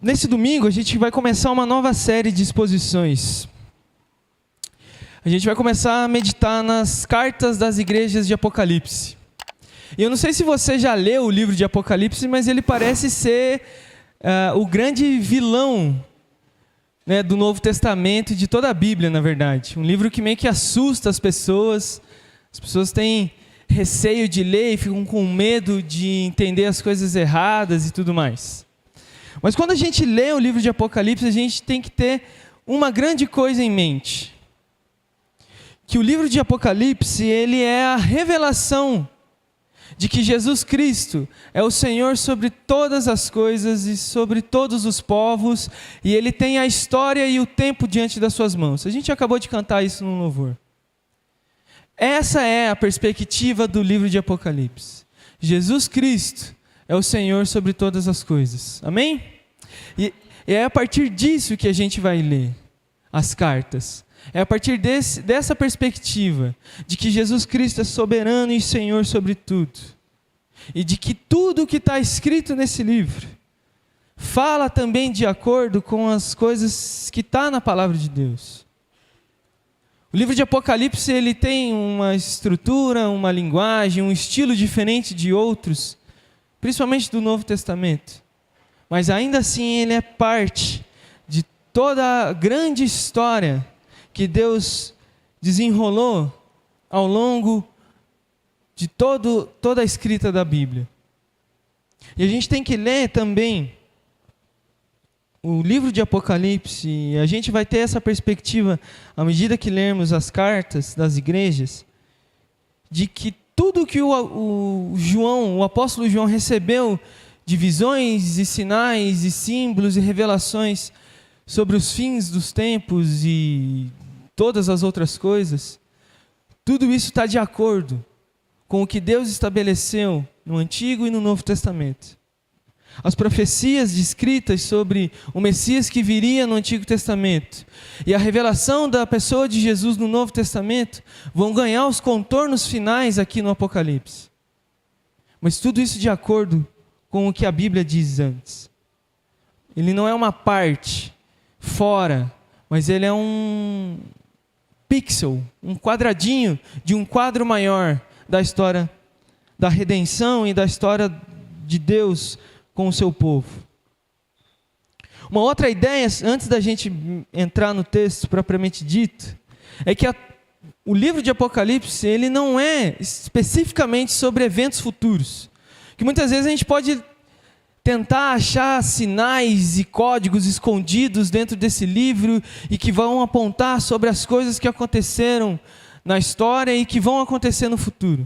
Nesse domingo a gente vai começar uma nova série de exposições. A gente vai começar a meditar nas cartas das igrejas de Apocalipse. E eu não sei se você já leu o livro de Apocalipse, mas ele parece ser o grande vilão, né, do Novo Testamento e de toda a Bíblia, na verdade. Um livro que meio que assusta as pessoas. As pessoas têm receio de ler e ficam com medo de entender as coisas erradas e tudo mais. Mas quando a gente lê o livro de Apocalipse, a gente tem que ter uma grande coisa em mente. Que o livro de Apocalipse, ele é a revelação de que Jesus Cristo é o Senhor sobre todas as coisas e sobre todos os povos, e Ele tem a história e o tempo diante das suas mãos. A gente acabou de cantar isso no louvor. Essa é a perspectiva do livro de Apocalipse. Jesus Cristo é o Senhor sobre todas as coisas. Amém? E é a partir disso que a gente vai ler as cartas. É a partir dessa perspectiva, de que Jesus Cristo é soberano e Senhor sobre tudo. E de que tudo o que está escrito nesse livro fala também de acordo com as coisas que está na palavra de Deus. O livro de Apocalipse, ele tem uma estrutura, uma linguagem, um estilo diferente de outros, principalmente do Novo Testamento. Mas ainda assim ele é parte de toda a grande história que Deus desenrolou ao longo de toda a escrita da Bíblia. E a gente tem que ler também o livro de Apocalipse, e a gente vai ter essa perspectiva, à medida que lermos as cartas das igrejas, de que tudo que o apóstolo João recebeu de visões e sinais e símbolos e revelações sobre os fins dos tempos e todas as outras coisas, tudo isso está de acordo com o que Deus estabeleceu no Antigo e no Novo Testamento. As profecias descritas sobre o Messias que viria no Antigo Testamento e a revelação da pessoa de Jesus no Novo Testamento vão ganhar os contornos finais aqui no Apocalipse. Mas tudo isso de acordo com o que a Bíblia diz antes. Ele não é uma parte fora, mas ele é um pixel, um quadradinho de um quadro maior da história da redenção e da história de Deus com o seu povo. Uma outra ideia, antes da gente entrar no texto propriamente dito, é que o livro de Apocalipse, ele não é especificamente sobre eventos futuros. Que muitas vezes a gente pode tentar achar sinais e códigos escondidos dentro desse livro e que vão apontar sobre as coisas que aconteceram na história e que vão acontecer no futuro.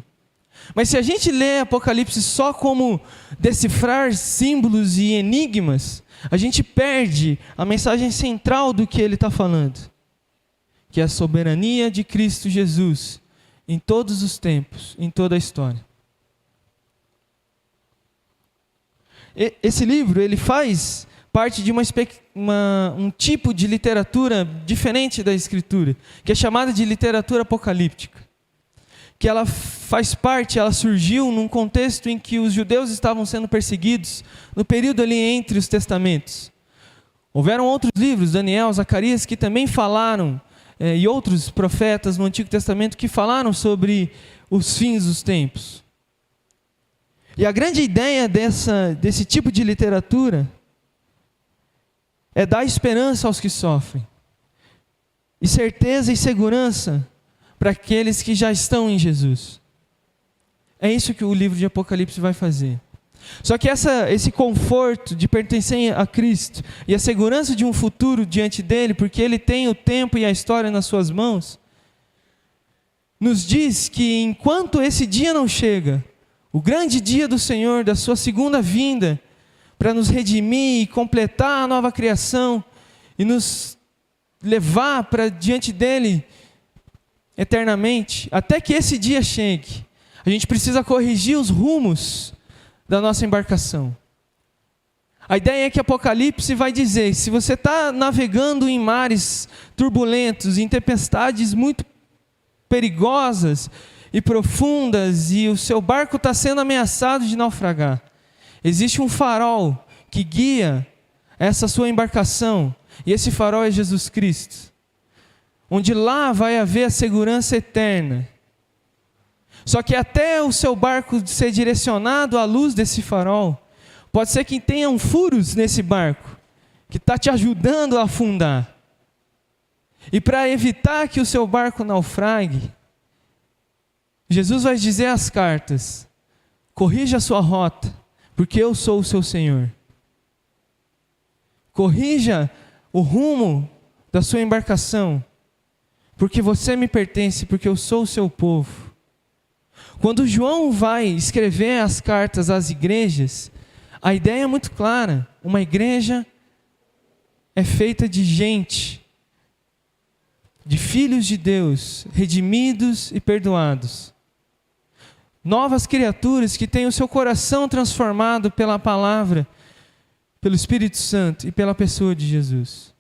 Mas se a gente lê Apocalipse só como decifrar símbolos e enigmas, a gente perde a mensagem central do que ele está falando, que é a soberania de Cristo Jesus em todos os tempos, em toda a história. Esse livro, ele faz parte de um tipo de literatura diferente da Escritura, que é chamada de literatura apocalíptica. Que ela faz parte, ela surgiu num contexto em que os judeus estavam sendo perseguidos, no período ali entre os testamentos. Houveram outros livros, Daniel, Zacarias, que também falaram, e outros profetas no Antigo Testamento que falaram sobre os fins dos tempos. E a grande ideia desse tipo de literatura é dar esperança aos que sofrem, e certeza e segurança para aqueles que já estão em Jesus. É isso que o livro de Apocalipse vai fazer. Só que esse conforto de pertencer a Cristo e a segurança de um futuro diante dele, porque ele tem o tempo e a história nas suas mãos, nos diz que enquanto esse dia não chega, o grande dia do Senhor, da sua segunda vinda, para nos redimir e completar a nova criação e nos levar para diante dele eternamente, até que esse dia chegue, a gente precisa corrigir os rumos da nossa embarcação. A ideia é que Apocalipse vai dizer, se você está navegando em mares turbulentos, em tempestades muito perigosas e profundas, e o seu barco está sendo ameaçado de naufragar, existe um farol que guia essa sua embarcação, e esse farol é Jesus Cristo, onde lá vai haver a segurança eterna. Só que até o seu barco ser direcionado à luz desse farol, pode ser que tenham furos nesse barco, que está te ajudando a afundar. E para evitar que o seu barco naufrague, Jesus vai dizer às cartas: corrija a sua rota, porque eu sou o seu Senhor. Corrija o rumo da sua embarcação, porque você me pertence, porque eu sou o seu povo. Quando João vai escrever as cartas às igrejas, a ideia é muito clara. Uma igreja é feita de gente, de filhos de Deus, redimidos e perdoados. Novas criaturas que têm o seu coração transformado pela palavra, pelo Espírito Santo e pela pessoa de Jesus.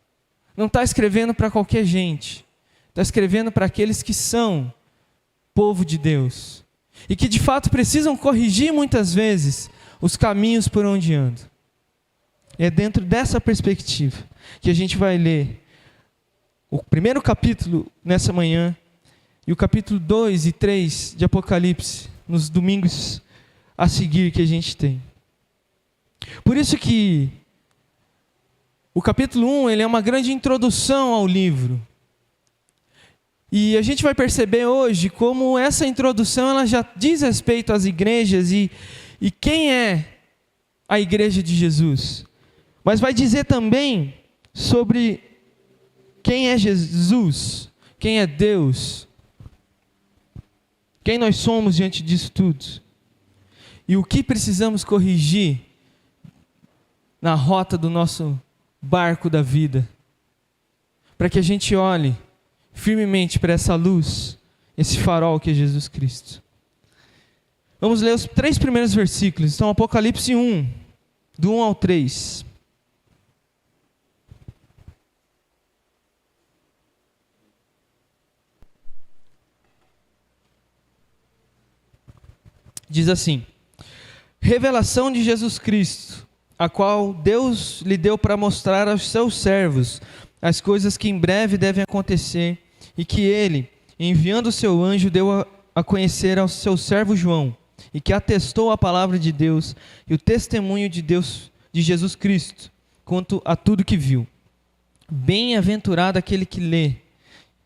Não está escrevendo para qualquer gente. Está escrevendo para aqueles que são povo de Deus. E que de fato precisam corrigir muitas vezes os caminhos por onde andam. É dentro dessa perspectiva que a gente vai ler o primeiro capítulo nessa manhã e o capítulo 2 e 3 de Apocalipse nos domingos a seguir que a gente tem. Por isso que o capítulo 1 ele é uma grande introdução ao livro. E a gente vai perceber hoje como essa introdução ela já diz respeito às igrejas e quem é a igreja de Jesus. Mas vai dizer também sobre quem é Jesus, quem é Deus, quem nós somos diante disso tudo. E o que precisamos corrigir na rota do nosso barco da vida, para que a gente olhe firmemente para essa luz, esse farol que é Jesus Cristo. Vamos ler os 3 primeiros versículos. Então, Apocalipse 1, do 1 ao 3. Diz assim: revelação de Jesus Cristo, a qual Deus lhe deu para mostrar aos seus servos as coisas que em breve devem acontecer, e que ele, enviando o seu anjo, deu a conhecer ao seu servo João, e que atestou a palavra de Deus e o testemunho de Deus, de Jesus Cristo, quanto a tudo que viu. Bem-aventurado aquele que lê,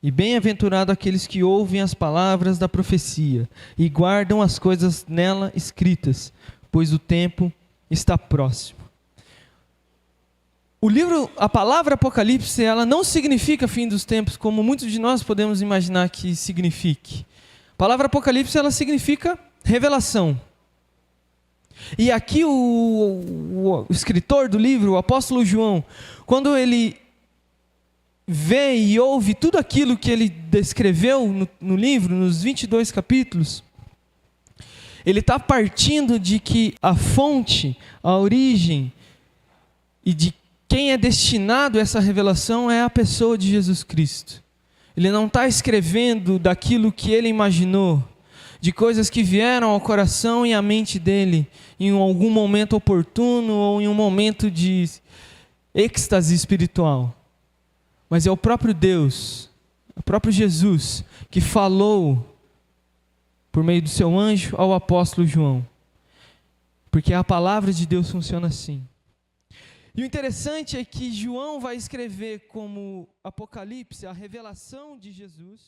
e bem-aventurado aqueles que ouvem as palavras da profecia, e guardam as coisas nela escritas, pois o tempo está próximo. O livro, a palavra Apocalipse, ela não significa fim dos tempos, como muitos de nós podemos imaginar que signifique. A palavra Apocalipse, ela significa revelação. E aqui o escritor do livro, o apóstolo João, quando ele vê e ouve tudo aquilo que ele descreveu no livro, nos 22 capítulos, ele está partindo de que a fonte, a origem e de quem é destinado a essa revelação é a pessoa de Jesus Cristo. Ele não está escrevendo daquilo que ele imaginou, de coisas que vieram ao coração e à mente dele em algum momento oportuno ou em um momento de êxtase espiritual. Mas é o próprio Deus, o próprio Jesus, que falou por meio do seu anjo ao apóstolo João. Porque a palavra de Deus funciona assim. E o interessante é que João vai escrever como Apocalipse a revelação de Jesus,